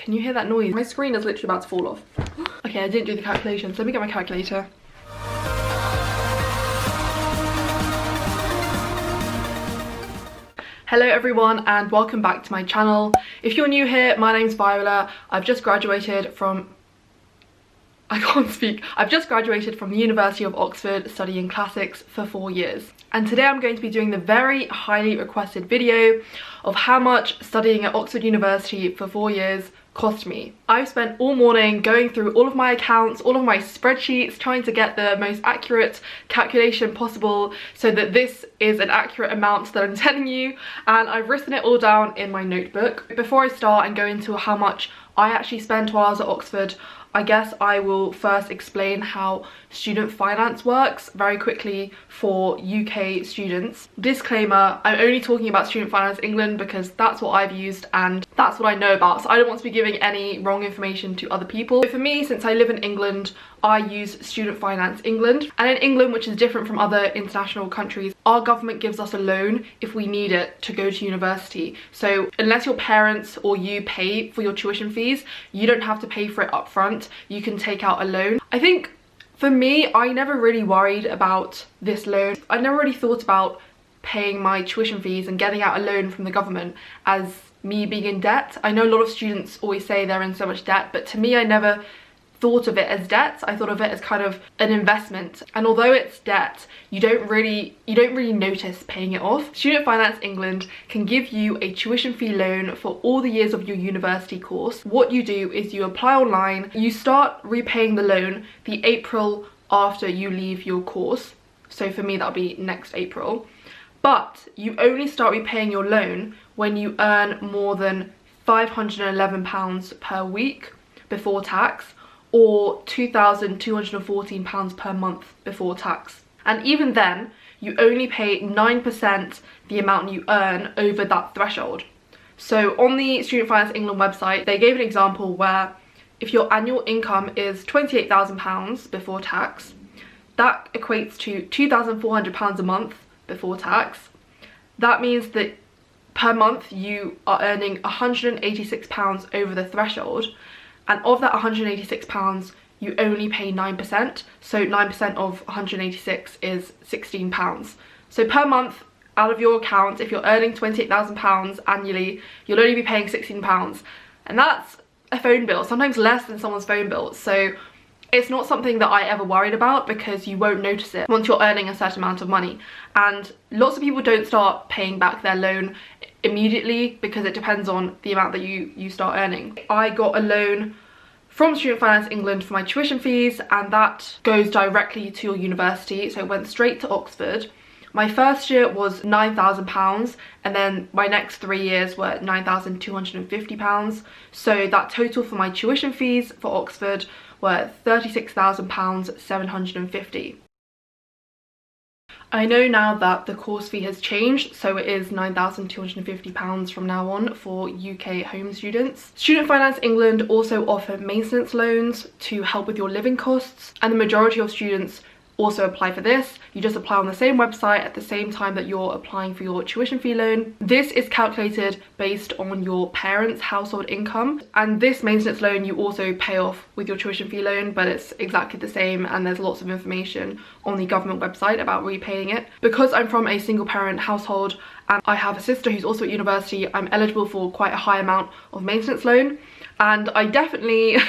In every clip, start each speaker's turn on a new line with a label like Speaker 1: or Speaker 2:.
Speaker 1: Can you hear that noise? My screen is literally about to fall off. Okay, I didn't do the calculations. Let me get my calculator. Hello everyone and welcome back to my channel. If you're new here, my name's Viola. I've just graduated from the University of Oxford studying classics for 4 years. And today I'm going to be doing the very highly requested video of how much studying at Oxford University for 4 years cost me. I've spent all morning going through all of my accounts, all of my spreadsheets, trying to get the most accurate calculation possible so that this is an accurate amount that I'm telling you, and I've written it all down in my notebook. Before I start and go into how much I actually spent while I was at Oxford, I guess I will first explain how student finance works very quickly for UK students. Disclaimer, I'm only talking about Student Finance England because that's what I've used and that's what I know about, so I don't want to be giving any wrong information to other people. So for me, since I live in England, I use Student Finance England, and in England, which is different from other international countries, our government gives us a loan if we need it to go to university. So unless your parents or you pay for your tuition fees, you don't have to pay for it up front. You can take out a loan. I think for me, I never really worried about this loan. I never really thought about paying my tuition fees and getting out a loan from the government as me being in debt. I know a lot of students always say they're in so much debt, but to me, I never thought of it as debt. I thought of it as kind of an investment, and although it's debt, you don't really notice paying it off. Student Finance England can give you a tuition fee loan for all the years of your university course. What you do is you apply online, you start repaying the loan the April after you leave your course. So for me, that'll be next April. But you only start repaying your loan when you earn more than £511 per week before tax, or £2,214 per month before tax. And even then, you only pay 9% the amount you earn over that threshold. So on the Student Finance England website, they gave an example where if your annual income is £28,000 before tax, that equates to £2,400 a month before tax. That means that per month you are earning £186 over the threshold, and of that £186 you only pay 9%, so 9% of 186 is £16. So per month out of your account, if you're earning £28,000 annually, you'll only be paying £16, and that's a phone bill, sometimes less than someone's phone bill. So it's not something that I ever worried about because you won't notice it once you're earning a certain amount of money. And lots of people don't start paying back their loan immediately because it depends on the amount that you start earning. I got a loan from Student Finance England for my tuition fees, and that goes directly to your university, so it went straight to Oxford. My first year was £9,000, and then my next 3 years were £9,250. So that total for my tuition fees for Oxford were £36,750. I know now that the course fee has changed, so it is £9,250 from now on for UK home students. Student Finance England also offer maintenance loans to help with your living costs, and the majority of students also apply for this. You just apply on the same website at the same time that you're applying for your tuition fee loan. This is calculated based on your parents' household income, and this maintenance loan you also pay off with your tuition fee loan, but it's exactly the same, and there's lots of information on the government website about repaying it. Because I'm from a single parent household and I have a sister who's also at university, I'm eligible for quite a high amount of maintenance loan. And I definitely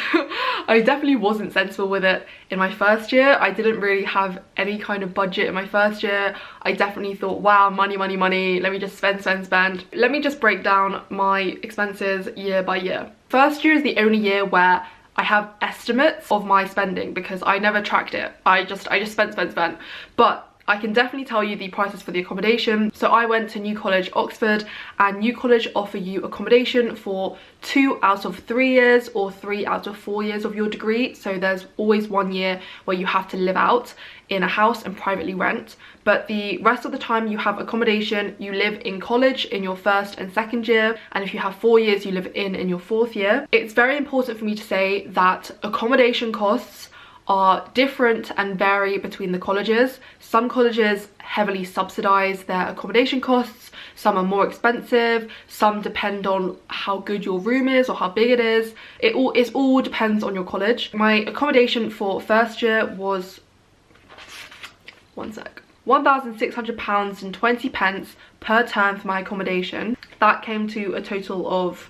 Speaker 1: wasn't sensible with it in my first year. I didn't really have any kind of budget in my first year. I definitely thought, wow, money, money, money, let me just spend. Let me just break down my expenses year by year. First year is the only year where I have estimates of my spending because I never tracked it. I just spent. But I can definitely tell you the prices for the accommodation. So I went to New College, Oxford, and New College offer you accommodation for 2 out of 3 years or 3 out of 4 years of your degree. So there's always 1 year where you have to live out in a house and privately rent. But the rest of the time you have accommodation. You live in college in your first and second year, and if you have 4 years, you live in your fourth year. It's very important for me to say that accommodation costs are different and vary between the colleges. Some colleges heavily subsidise their accommodation costs, some are more expensive, some depend on how good your room is or how big it is. It all depends on your college. My accommodation for first year was £1,600.20 per term for my accommodation. That came to a total of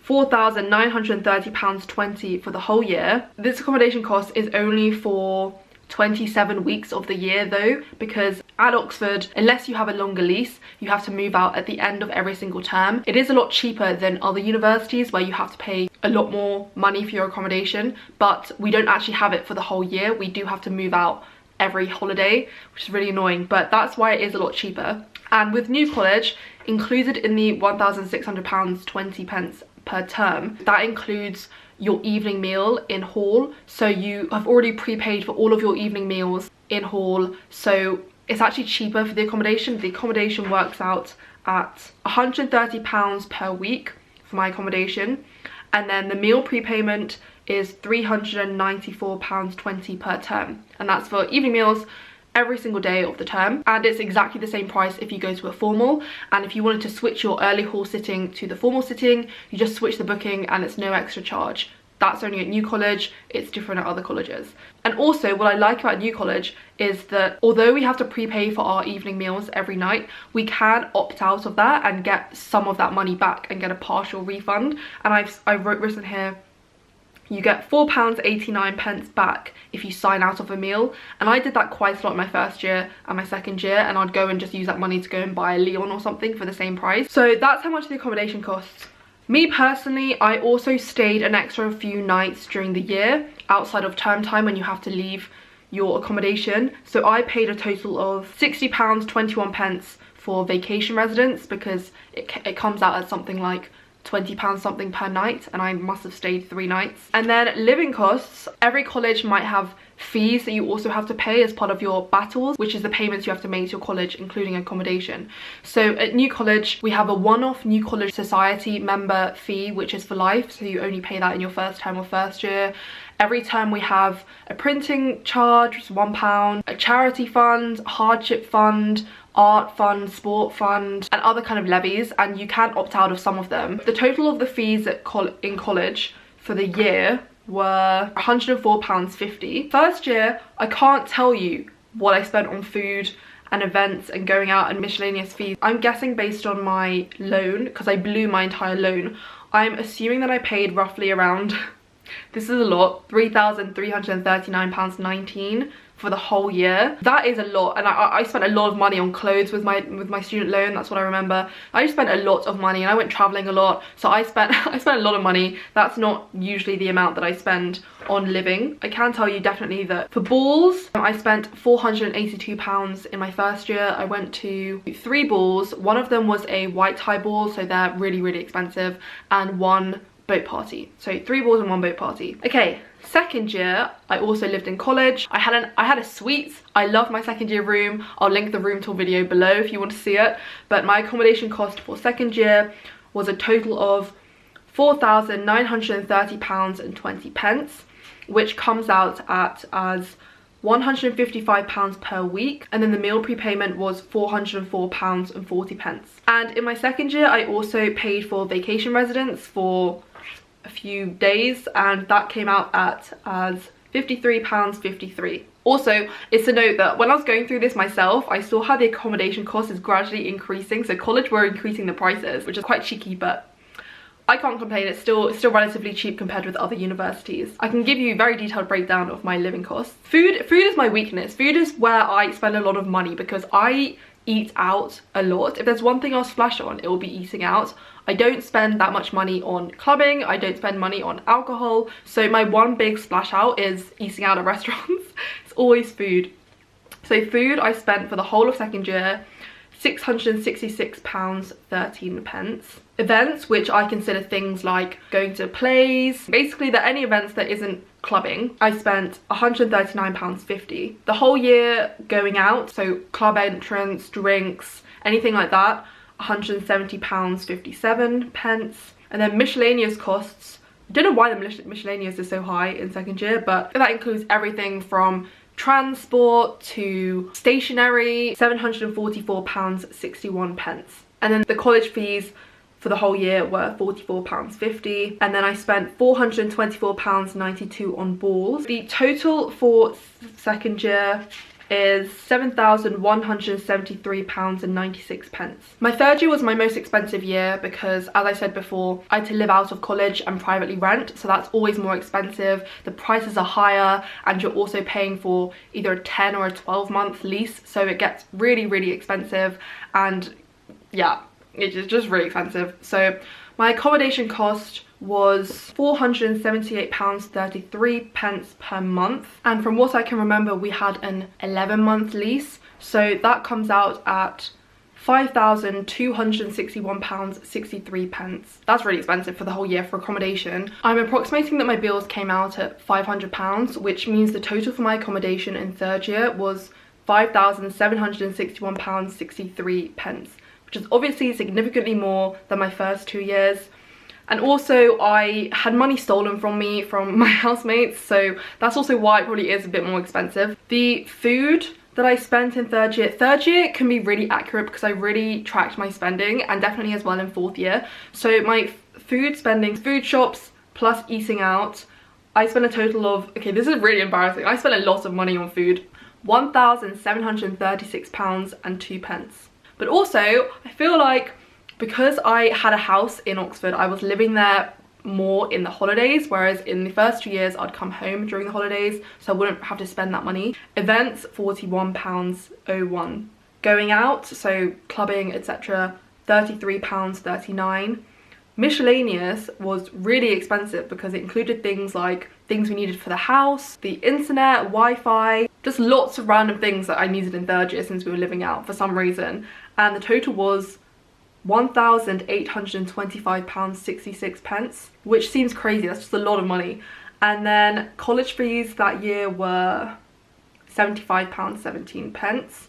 Speaker 1: £4,930.20 for the whole year. This accommodation cost is only for 27 weeks of the year though, because at Oxford, unless you have a longer lease, you have to move out at the end of every single term. It is a lot cheaper than other universities where you have to pay a lot more money for your accommodation, but we don't actually have it for the whole year. We do have to move out every holiday, which is really annoying, but that's why it is a lot cheaper. And with New College, included in the £1,600.20 per term, that includes your evening meal in hall. So you have already prepaid for all of your evening meals in hall, so it's actually cheaper for the accommodation. The accommodation works out at £130 per week for my accommodation, and then the meal prepayment is £394.20 per term, and that's for evening meals every single day of the term. And it's exactly the same price if you go to a formal, and if you wanted to switch your early hall sitting to the formal sitting, you just switch the booking and it's no extra charge. That's only at New College, it's different at other colleges. And also what I like about New College is that although we have to prepay for our evening meals every night, we can opt out of that and get some of that money back and get a partial refund. And I've written here, you get £4.89 back if you sign out of a meal, and I did that quite a lot in my first year and my second year, and I'd go and just use that money to go and buy a Leon or something for the same price. So that's how much the accommodation costs. Me personally, I also stayed an extra few nights during the year outside of term time when you have to leave your accommodation. So I paid a total of £60.21 for vacation residence, because it comes out at something like £20 something per night, and I must have stayed 3 nights. And then living costs, every college might have fees that you also have to pay as part of your battles, which is the payments you have to make to your college, including accommodation. So at New College, we have a one-off New College Society member fee, which is for life, so you only pay that in your first term or first year. Every term we have a printing charge, which is £1, a charity fund, hardship fund, art fund, sport fund, and other kind of levies, and you can opt out of some of them. The total of the fees at in college for the year were £104.50. First year, I can't tell you what I spent on food and events and going out and miscellaneous fees. I'm guessing based on my loan, because I blew my entire loan, I'm assuming that I paid roughly around, this is a lot, £3,339.19 for the whole year. That is a lot, and I spent a lot of money on clothes with my student loan. That's what I remember. I just spent a lot of money, and I went traveling a lot, so I spent a lot of money. That's not usually the amount that I spend on living. I can tell you definitely that for balls, I spent £482 in my first year. I went to 3 balls. One of them was a white tie ball, so they're really expensive, and 1 boat party. So 3 balls and 1 boat party. Okay, second year, I also lived in college. I had a suite. I love my second year room. I'll link the room tour video below if you want to see it. But my accommodation cost for second year was a total of £4,930.20, which comes out at as £155 per week, and then the meal prepayment was £404.40. And in my second year, I also paid for vacation residence for a few days, and that came out at as £53.53. Also, it's a note that when I was going through this myself, I saw how the accommodation cost is gradually increasing. So college were increasing the prices, which is quite cheeky, but I can't complain. It's still relatively cheap compared with other universities. I can give you a very detailed breakdown of my living costs. Food is my weakness. Food is where I spend a lot of money because I eat out a lot. If there's one thing I'll splash on, it will be eating out. I don't spend that much money on clubbing. I don't spend money on alcohol. So my one big splash out is eating out at restaurants. It's always food. So food I spent for the whole of second year, £666.13. Events, which I consider things like going to plays, basically any events that isn't clubbing, I spent £139.50. The whole year going out, so club entrance, drinks, anything like that, £170.57. And then miscellaneous costs I don't know why the miscellaneous is so high in second year, but that includes everything from transport to stationery, £744.61. And then the college fees for the whole year were £44.50, and then I spent £424.92 on balls. The total for second year is £7,173.96. My third year was my most expensive year because, as I said before, I had to live out of college and privately rent, so that's always more expensive. The prices are higher and you're also paying for either a 10 or a 12-month lease, so it gets really, really expensive, and yeah, it's just really expensive. So my accommodation cost was £478.33 per month, and from what I can remember we had an 11-month lease, so that comes out at £5,261.63. That's really expensive for the whole year for accommodation. I'm approximating that my bills came out at £500, which means the total for my accommodation in third year was £5,761.63, which is obviously significantly more than my first 2 years. And also I had money stolen from me from my housemates, so that's also why it probably is a bit more expensive. The food that I spent in third year can be really accurate because I really tracked my spending, and definitely as well in fourth year. So my food spending, food shops plus eating out, I spent a total of, okay, this is really embarrassing, I spent a lot of money on food, £1,736.02. But also I feel like because I had a house in Oxford, I was living there more in the holidays, whereas in the first 2 years I'd come home during the holidays, so I wouldn't have to spend that money. Events, £41.01. Going out, so clubbing, etc., £33.39. Miscellaneous was really expensive because it included things like things we needed for the house, the internet, Wi-Fi, just lots of random things that I needed in third year since we were living out for some reason, and the total was £1,825.66, which seems crazy, that's just a lot of money. And then college fees that year were £75.17.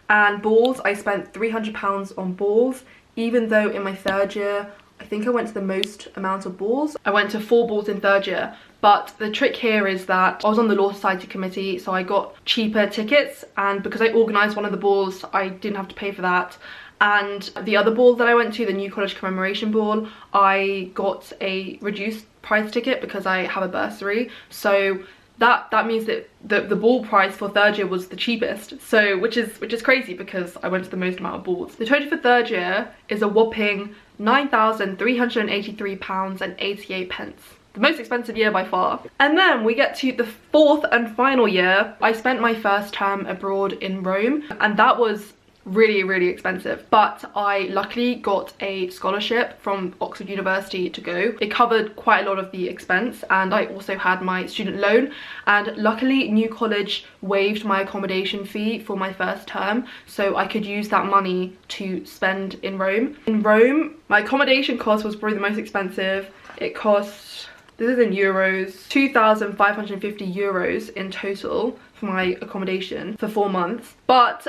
Speaker 1: And balls, I spent £300 on balls, even though in my third year I think I went to the most amount of balls. I went to 4 balls in third year, but the trick here is that I was on the Law Society committee, so I got cheaper tickets, and because I organised one of the balls I didn't have to pay for that. And the other ball that I went to, the New College Commemoration Ball, I got a reduced price ticket because I have a bursary, so that means that the ball price for third year was the cheapest, so which is crazy because I went to the most amount of balls. The total for third year is a whopping £9,383.88. The most expensive year by far. And then we get to the fourth and final year. I spent my first term abroad in Rome, and that was really, really expensive, but I luckily got a scholarship from Oxford University to go. It covered quite a lot of the expense, and I also had my student loan, and luckily New College waived my accommodation fee for my first term, so I could use that money to spend in Rome. In Rome, my accommodation cost was probably the most expensive. It cost, this is in euros, €2,550 in total for my accommodation for 4 months. But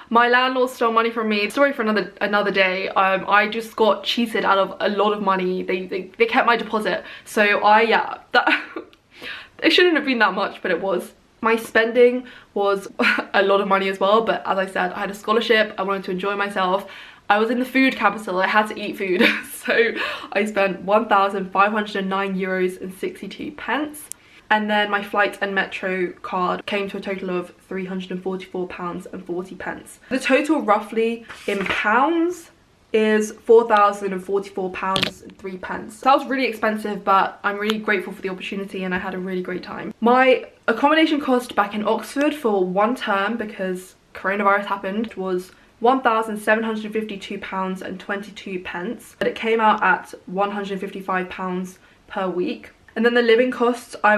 Speaker 1: my landlord stole money from me. Story for another day. I just got cheated out of a lot of money. They kept my deposit. So it shouldn't have been that much, but it was. My spending was a lot of money as well, but as I said, I had a scholarship, I wanted to enjoy myself. I was in the food capital, I had to eat food, so I spent €1,509.62. And then my flight and metro card came to a total of £344.40. The total roughly in pounds is £4,044.03. So that was really expensive, but I'm really grateful for the opportunity and I had a really great time. My accommodation cost back in Oxford for 1 term, because coronavirus happened, was £1,752.22, but it came out at £155 per week. And then the living costs, I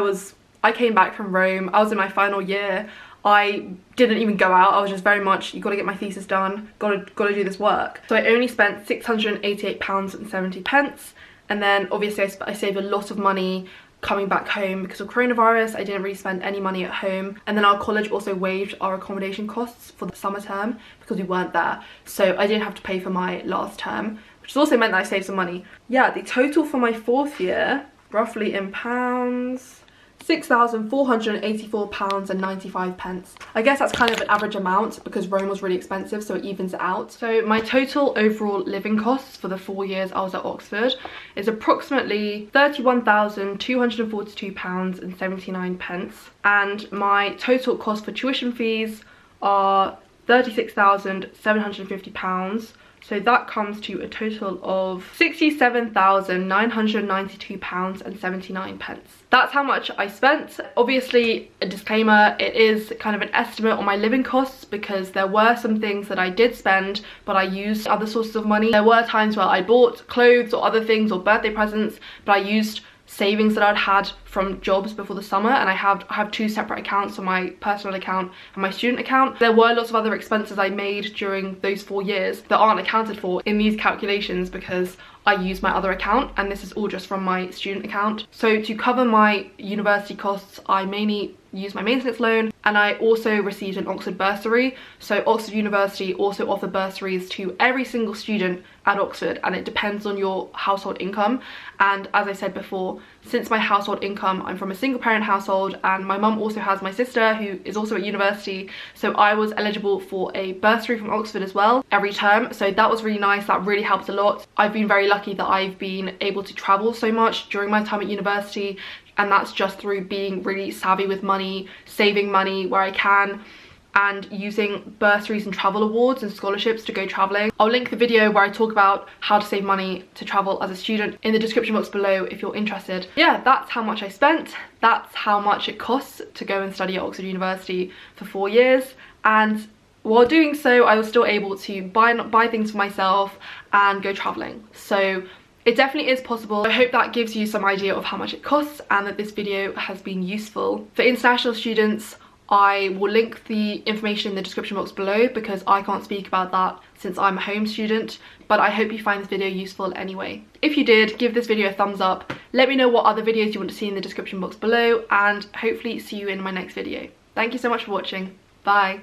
Speaker 1: came back from Rome, I was in my final year, I didn't even go out, I was just very much, you gotta get my thesis done, gotta do this work. So I only spent £688.70, and then obviously I saved a lot of money coming back home because of coronavirus. I didn't really spend any money at home, and then our college also waived our accommodation costs for the summer term because we weren't there, so I didn't have to pay for my last term, which also meant that I saved some money. Yeah, the total for my fourth year roughly in pounds, £6,484.95. I guess that's kind of an average amount because Rome was really expensive, so it evens it out. So my total overall living costs for the 4 years I was at Oxford is approximately £31,242.79, and my total cost for tuition fees are £36,750. So that comes to a total of £67,992.79. That's how much I spent. Obviously, a disclaimer, it is kind of an estimate on my living costs because there were some things that I did spend, but I used other sources of money. There were times where I bought clothes or other things or birthday presents, but I used savings that I'd had from jobs before the summer, and I have two separate accounts, on my personal account and my student account. There were lots of other expenses I made during those 4 years that aren't accounted for in these calculations because I use my other account, and this is all just from my student account. So to cover my university costs, I mainly use my maintenance loan, and I also received an Oxford bursary. So Oxford University also offer bursaries to every single student at Oxford, and it depends on your household income. And as I said before, since my household income, I'm from a single parent household, and my mum also has my sister who is also at university, so I was eligible for a bursary from Oxford as well every term. So that was really nice, that really helped a lot. I've been very lucky that I've been able to travel so much during my time at university, and that's just through being really savvy with money, saving money where I can, and using bursaries and travel awards and scholarships to go traveling. I'll link the video where I talk about how to save money to travel as a student in the description box below if you're interested. Yeah, that's how much I spent. That's how much it costs to go and study at Oxford University for 4 years. And while doing so, I was still able to buy things for myself and go traveling. So it definitely is possible. I hope that gives you some idea of how much it costs and that this video has been useful. For international students, I will link the information in the description box below because I can't speak about that since I'm a home student, but I hope you find this video useful anyway. If you did, give this video a thumbs up, let me know what other videos you want to see in the description box below, and hopefully see you in my next video. Thank you so much for watching. Bye.